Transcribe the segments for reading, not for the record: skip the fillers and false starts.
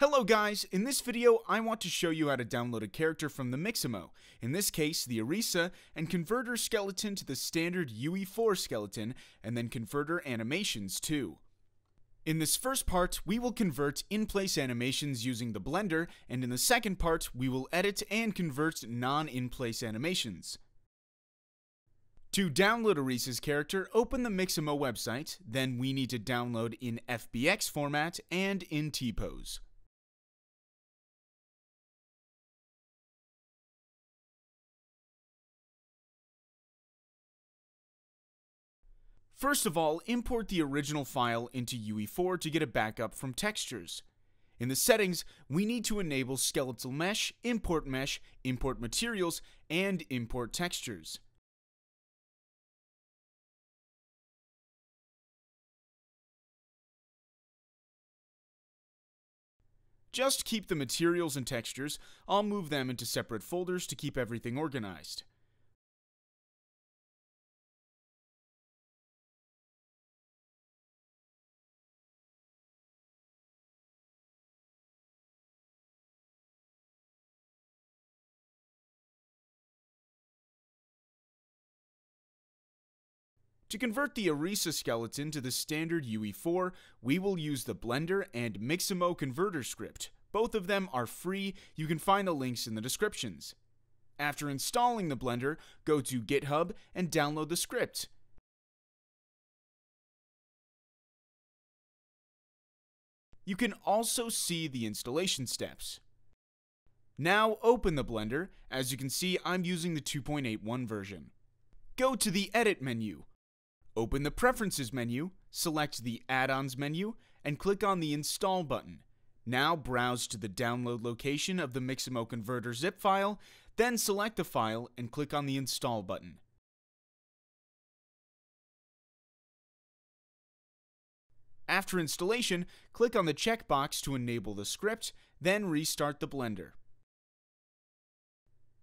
Hello guys, in this video I want to show you how to download a character from the Mixamo, in this case the arisa, and convert her skeleton to the standard UE4 skeleton, and then convert her animations too. In this first part, we will convert in-place animations using the Blender, and in the second part, we will edit and convert non-in-place animations. To download Arisa's character, open the Mixamo website, then we need to download in FBX format and in T-pose. First of all, import the original file into UE4 to get a backup from textures. In the settings, we need to enable skeletal mesh, import materials, and import textures. Just keep the materials and textures. I'll move them into separate folders to keep everything organized. To convert the arisa skeleton to the standard UE4, we will use the Blender and Mixamo converter script. Both of them are free, you can find the links in the descriptions. After installing the Blender, go to GitHub and download the script. You can also see the installation steps. Now open the Blender. As you can see, I'm using the 2.81 version. Go to the Edit menu. Open the Preferences menu, select the Add-ons menu, and click on the Install button. Now browse to the download location of the Mixamo converter zip file, then select the file and click on the Install button. After installation, click on the checkbox to enable the script, then restart the Blender.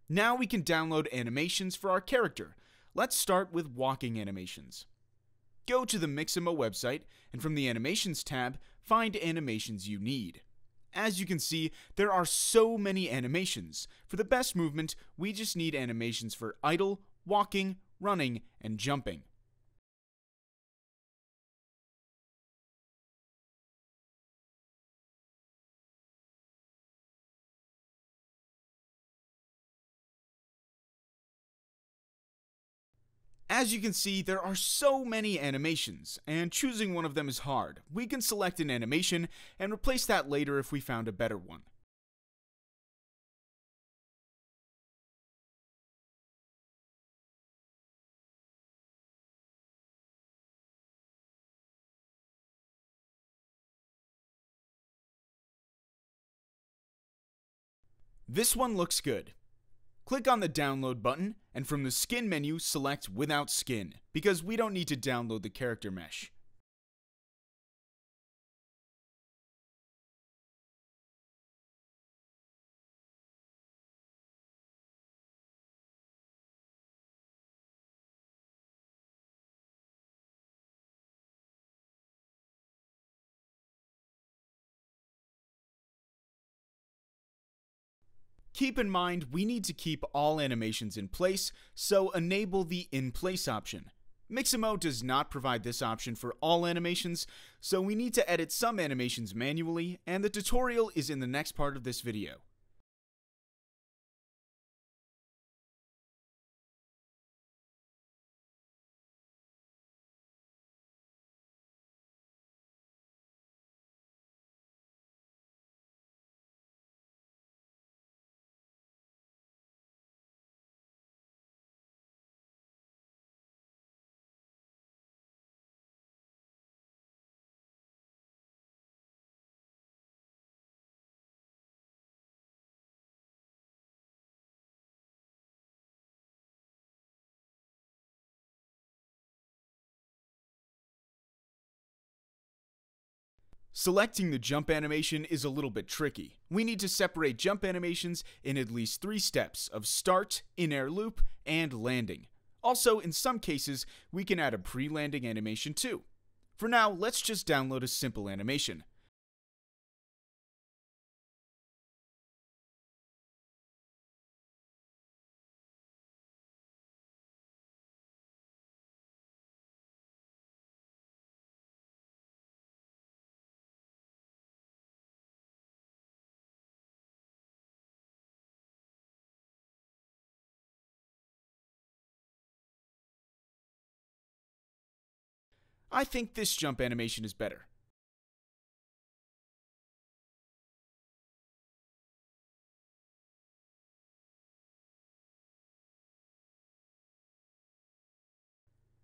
Now we can download animations for our character. Let's start with walking animations. Go to the Mixamo website, and from the Animations tab, find animations you need. As you can see, there are so many animations. For the best movement, we just need animations for idle, walking, running, and jumping. As you can see, there are so many animations, and choosing one of them is hard. We can select an animation and replace that later if we found a better one. This one looks good. Click on the download button, and from the skin menu select without skin, because we don't need to download the character mesh. Keep in mind, we need to keep all animations in place, so enable the In Place option. Mixamo does not provide this option for all animations, so we need to edit some animations manually, and the tutorial is in the next part of this video. Selecting the jump animation is a little bit tricky. We need to separate jump animations in at least 3 steps of start, in-air loop, and landing. Also, in some cases, we can add a pre-landing animation too. For now, let's just download a simple animation. I think this jump animation is better.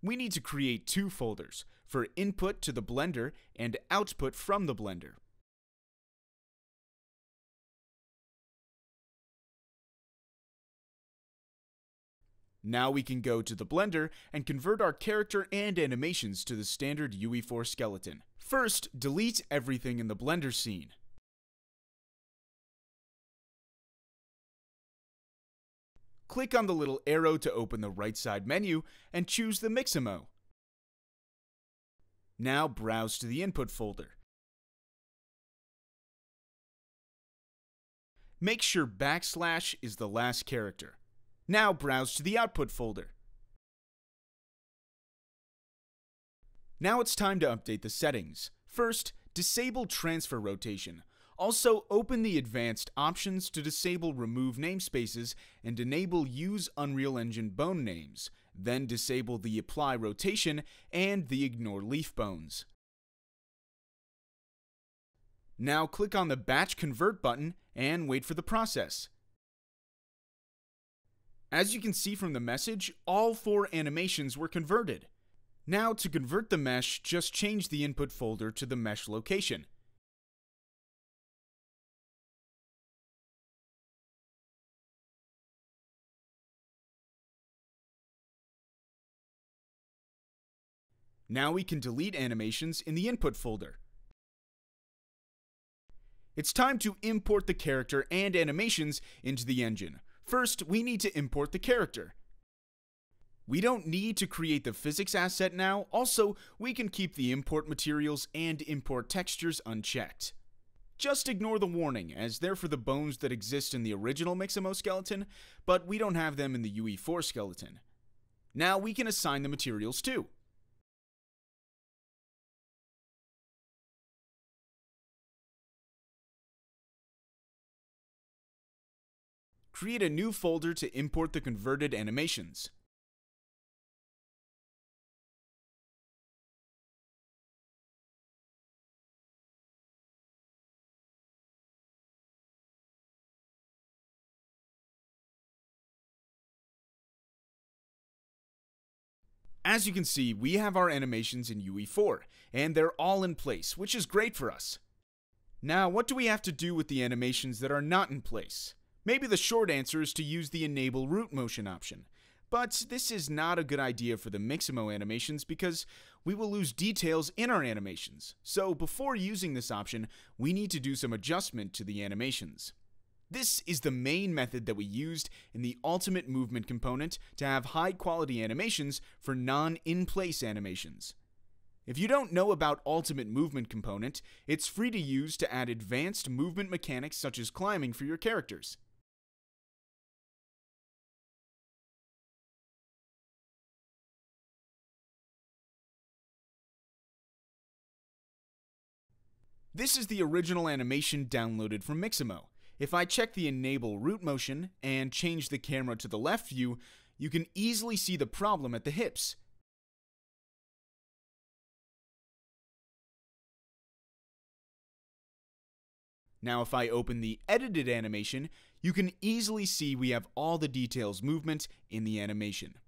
We need to create two folders for input to the blender and output from the blender. Now we can go to the blender and convert our character and animations to the standard UE4 skeleton. First, delete everything in the blender scene. Click on the little arrow to open the right side menu and choose the Mixamo. Now browse to the input folder. Make sure backslash is the last character. Now browse to the output folder. Now it's time to update the settings. First, disable transfer rotation. Also, open the advanced options to disable remove namespaces and enable use Unreal Engine bone names. Then disable the apply rotation and the ignore leaf bones. Now click on the batch convert button and wait for the process. As you can see from the message, all 4 animations were converted. Now to convert the mesh, just change the input folder to the mesh location. Now we can delete animations in the input folder. It's time to import the character and animations into the engine. First, we need to import the character. We don't need to create the physics asset now. Also, we can keep the import materials and import textures unchecked. Just ignore the warning, as they're for the bones that exist in the original Mixamo skeleton, but we don't have them in the UE4 skeleton. Now we can assign the materials too. Create a new folder to import the converted animations. As you can see, we have our animations in UE4, and they're all in place, which is great for us. Now, what do we have to do with the animations that are not in place? Maybe the short answer is to use the Enable Root Motion option. But this is not a good idea for the Mixamo animations because we will lose details in our animations. So before using this option, we need to do some adjustment to the animations. This is the main method that we used in the Ultimate Movement component to have high-quality animations for non-in-place animations. If you don't know about Ultimate Movement component, it's free to use to add advanced movement mechanics such as climbing for your characters. This is the original animation downloaded from Mixamo. If I check the Enable Root Motion and change the camera to the left view, you can easily see the problem at the hips. Now if I open the edited animation, you can easily see we have all the details movement in the animation.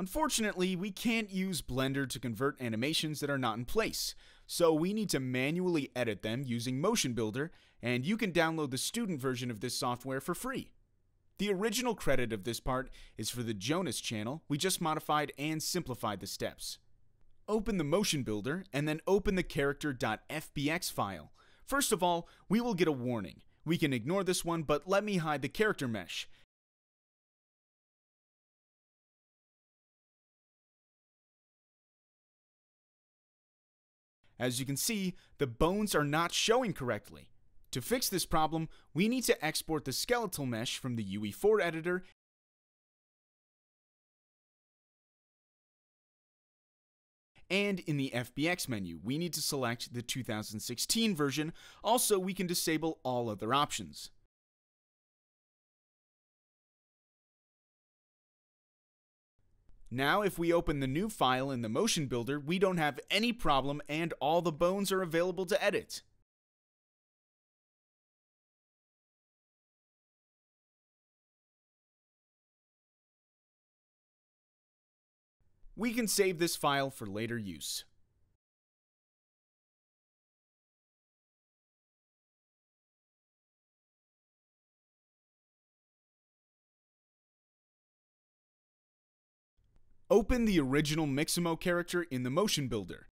Unfortunately, we can't use Blender to convert animations that are not in place, so we need to manually edit them using Motion Builder, and you can download the student version of this software for free. The original credit of this part is for the Jonas channel. We just modified and simplified the steps. Open the Motion Builder and then open the character.fbx file. First of all, we will get a warning. We can ignore this one, but let me hide the character mesh. As you can see, the bones are not showing correctly. To fix this problem, we need to export the skeletal mesh from the UE4 editor And in the FBX menu, we need to select the 2016 version. Also, we can disable all other options. Now, if we open the new file in the motion builder, we don't have any problem and all the bones are available to edit. We can save this file for later use. Open the original Mixamo character in the motion builder.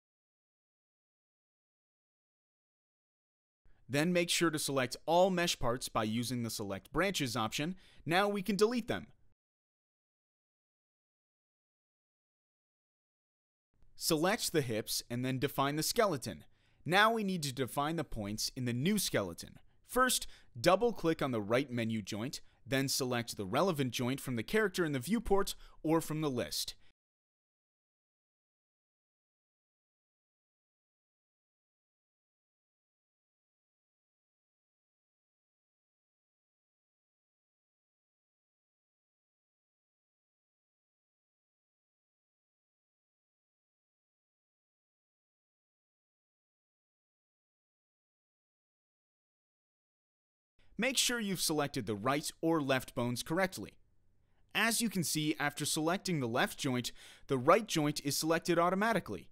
Then make sure to select all mesh parts by using the Select Branches option. Now we can delete them. Select the hips and then define the skeleton. Now we need to define the points in the new skeleton. First, double-click on the right menu joint, then select the relevant joint from the character in the viewport or from the list. Make sure you've selected the right or left bones correctly. As you can see, after selecting the left joint, the right joint is selected automatically.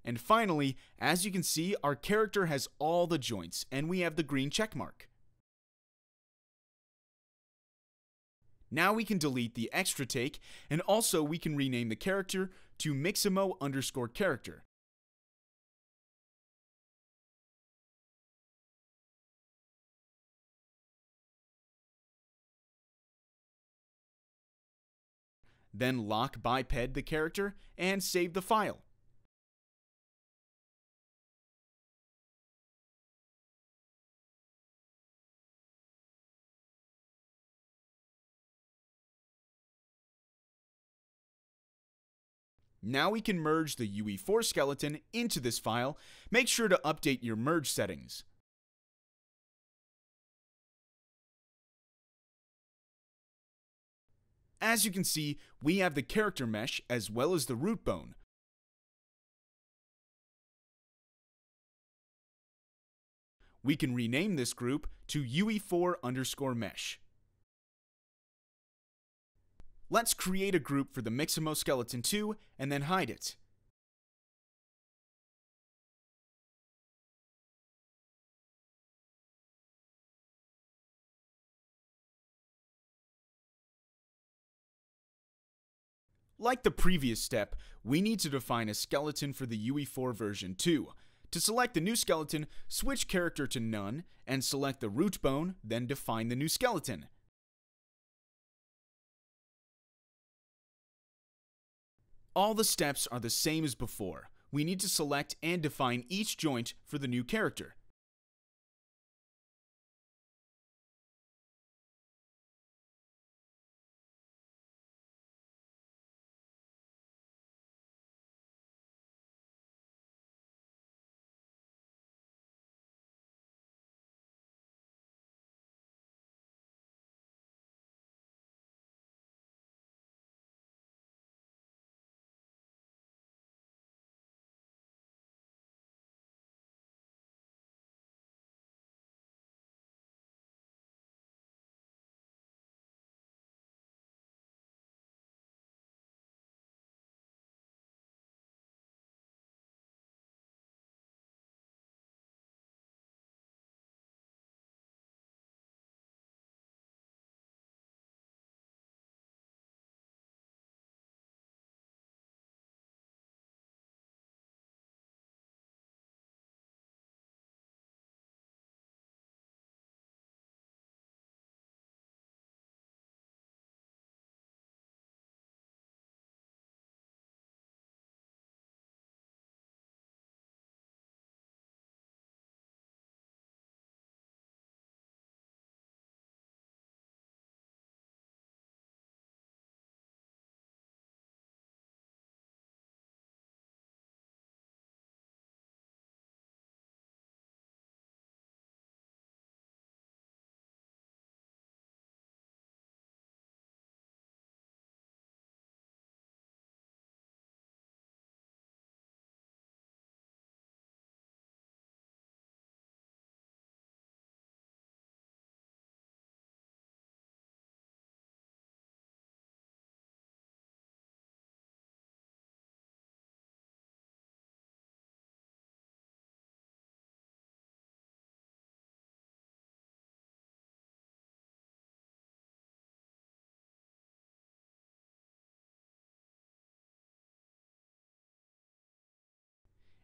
And finally, as you can see, our character has all the joints, and we have the green check mark. Now we can delete the extra take, and also we can rename the character to miximo_character. Then lock biped the character and save the file. Now we can merge the UE4 skeleton into this file. Make sure to update your merge settings. As you can see, we have the character mesh as well as the root bone. We can rename this group to UE4_mesh. Let's create a group for the Mixamo skeleton 2 and then hide it. Like the previous step, we need to define a skeleton for the UE4 version 2. To select the new skeleton, switch character to none, and select the root bone, then define the new skeleton. All the steps are the same as before. We need to select and define each joint for the new character.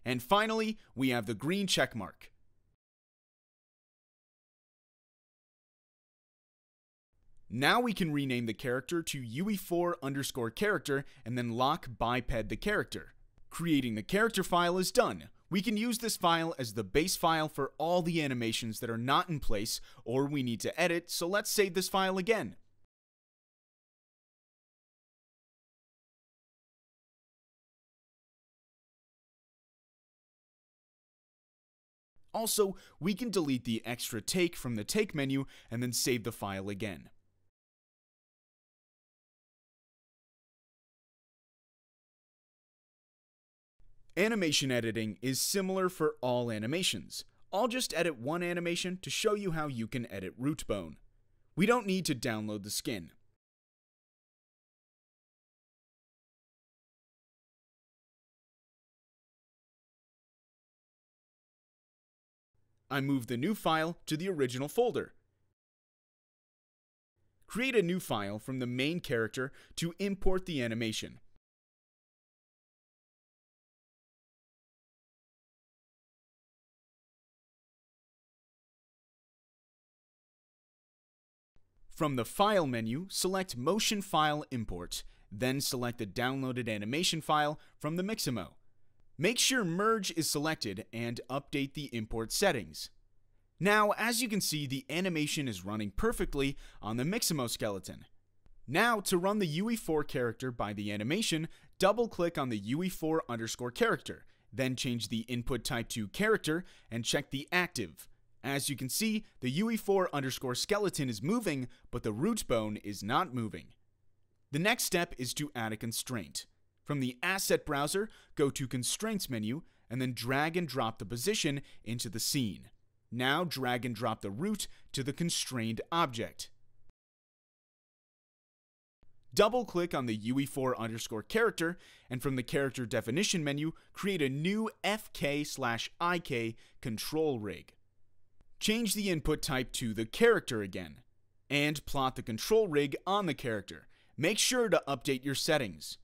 And finally, we have the green check mark. Now we can rename the character to UE4_character and then lock biped the character. Creating the character file is done. We can use this file as the base file for all the animations that are not in place or we need to edit, so let's save this file again. Also, we can delete the extra take from the take menu and then save the file again. Animation editing is similar for all animations. I'll just edit one animation to show you how you can edit root bone. We don't need to download the skin. I move the new file to the original folder. Create a new file from the main character to import the animation. From the File menu, select Motion File Import, then select the downloaded animation file from the Mixamo. Make sure Merge is selected and update the import settings. Now, as you can see, the animation is running perfectly on the Mixamo skeleton. Now, to run the UE4 character by the animation, double-click on the UE4_character, then change the input type to character and check the active. As you can see, the UE4_skeleton is moving, but the root bone is not moving. The next step is to add a constraint. From the Asset browser, go to Constraints menu, and then drag and drop the position into the scene. Now drag and drop the root to the constrained object. Double-click on the UE4_character, and from the Character Definition menu, create a new FK/IK control rig. Change the input type to the character again, and plot the control rig on the character. Make sure to update your settings.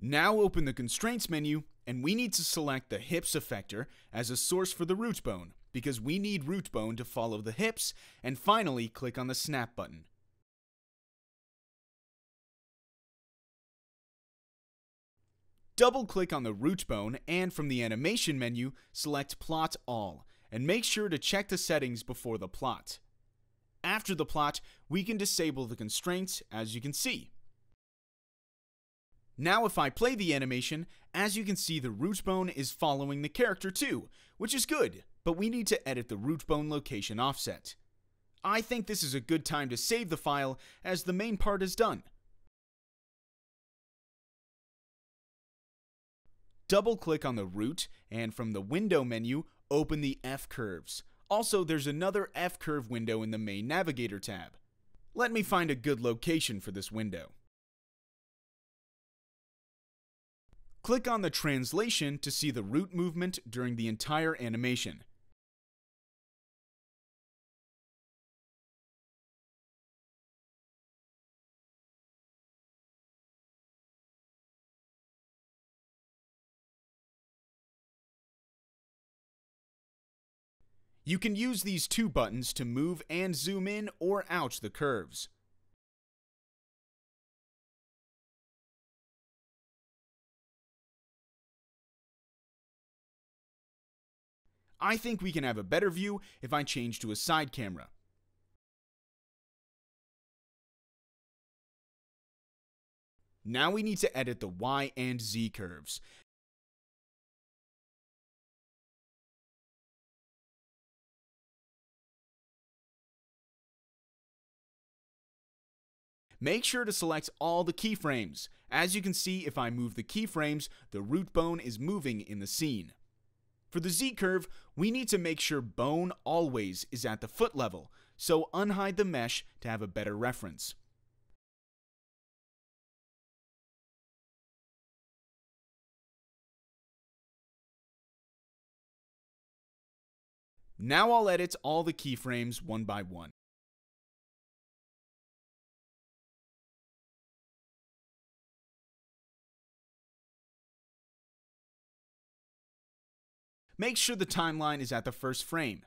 Now open the Constraints menu, and we need to select the hips effector as a source for the root bone, because we need root bone to follow the hips, and finally click on the Snap button. Double-click on the root bone, and from the Animation menu, select Plot All, and make sure to check the settings before the plot. After the plot, we can disable the constraints, as you can see. Now if I play the animation, as you can see the root bone is following the character too, which is good, but we need to edit the root bone location offset. I think this is a good time to save the file, as the main part is done. Double-click on the root, and from the Window menu, open the F-curves. Also, there's another F-curve window in the main Navigator tab. Let me find a good location for this window. Click on the translation to see the root movement during the entire animation. You can use these two buttons to move and zoom in or out the curves. I think we can have a better view if I change to a side camera. Now we need to edit the Y and Z curves. Make sure to select all the keyframes. As you can see, if I move the keyframes, the root bone is moving in the scene. For the Z curve, we need to make sure bone always is at the foot level, so unhide the mesh to have a better reference. Now I'll edit all the keyframes one by one. Make sure the timeline is at the first frame.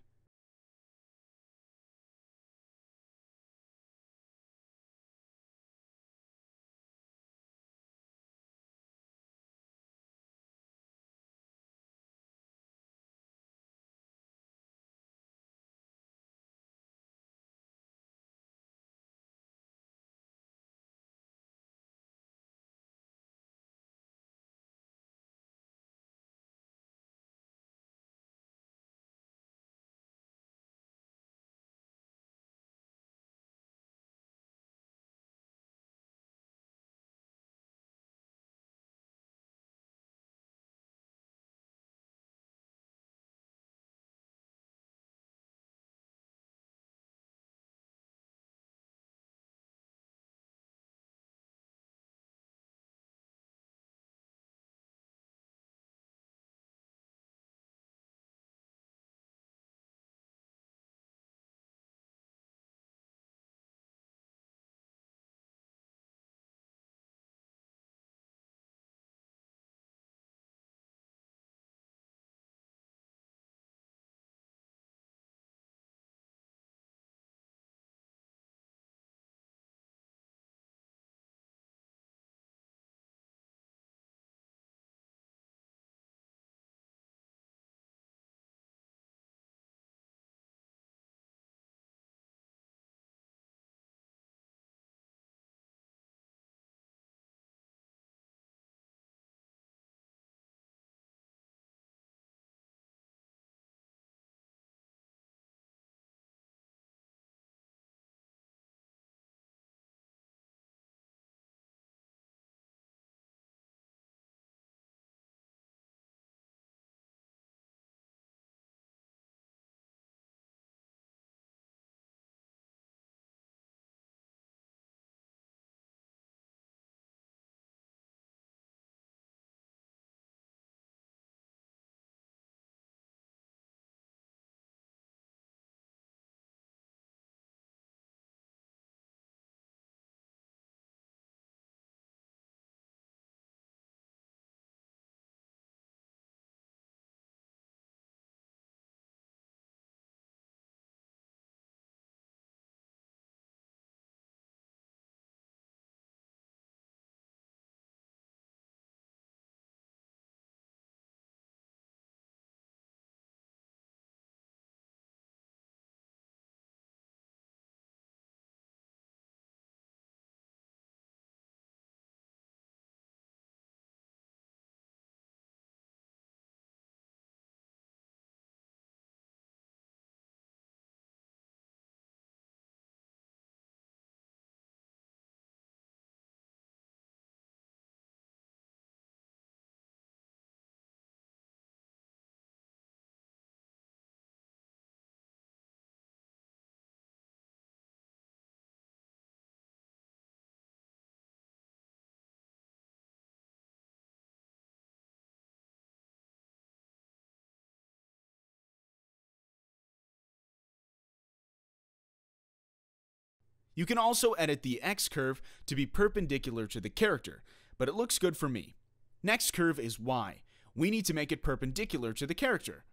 You can also edit the X curve to be perpendicular to the character, but it looks good for me. Next curve is Y. We need to make it perpendicular to the character.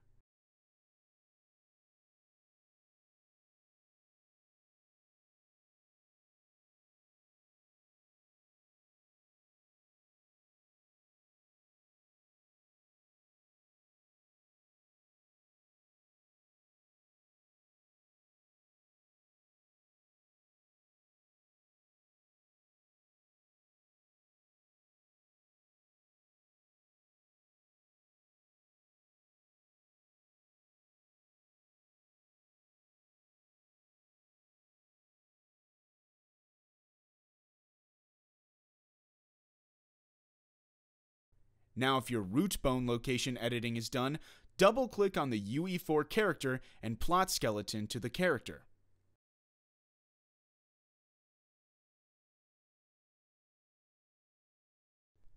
Now if your root bone location editing is done, double-click on the UE4 character and plot skeleton to the character.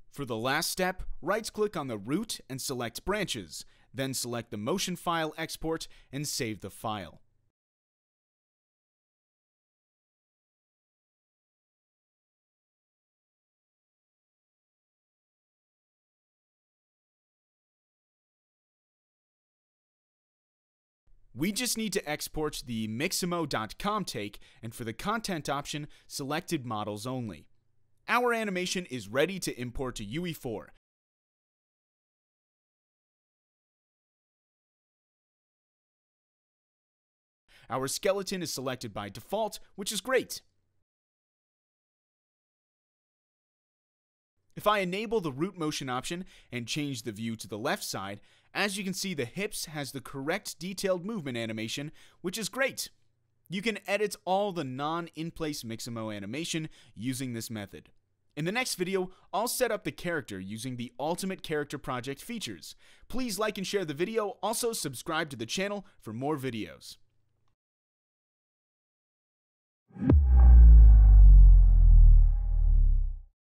For the last step, right-click on the root and select Branches, then select the motion file export and save the file. We just need to export the miximo.com take, and for the content option, selected models only. Our animation is ready to import to UE4. Our skeleton is selected by default, which is great. If I enable the root motion option and change the view to the left side, as you can see, the hips has the correct detailed movement animation, which is great. You can edit all the non-in-place Mixamo animation using this method. In the next video, I'll set up the character using the Ultimate Character Project features. Please like and share the video, also subscribe to the channel for more videos.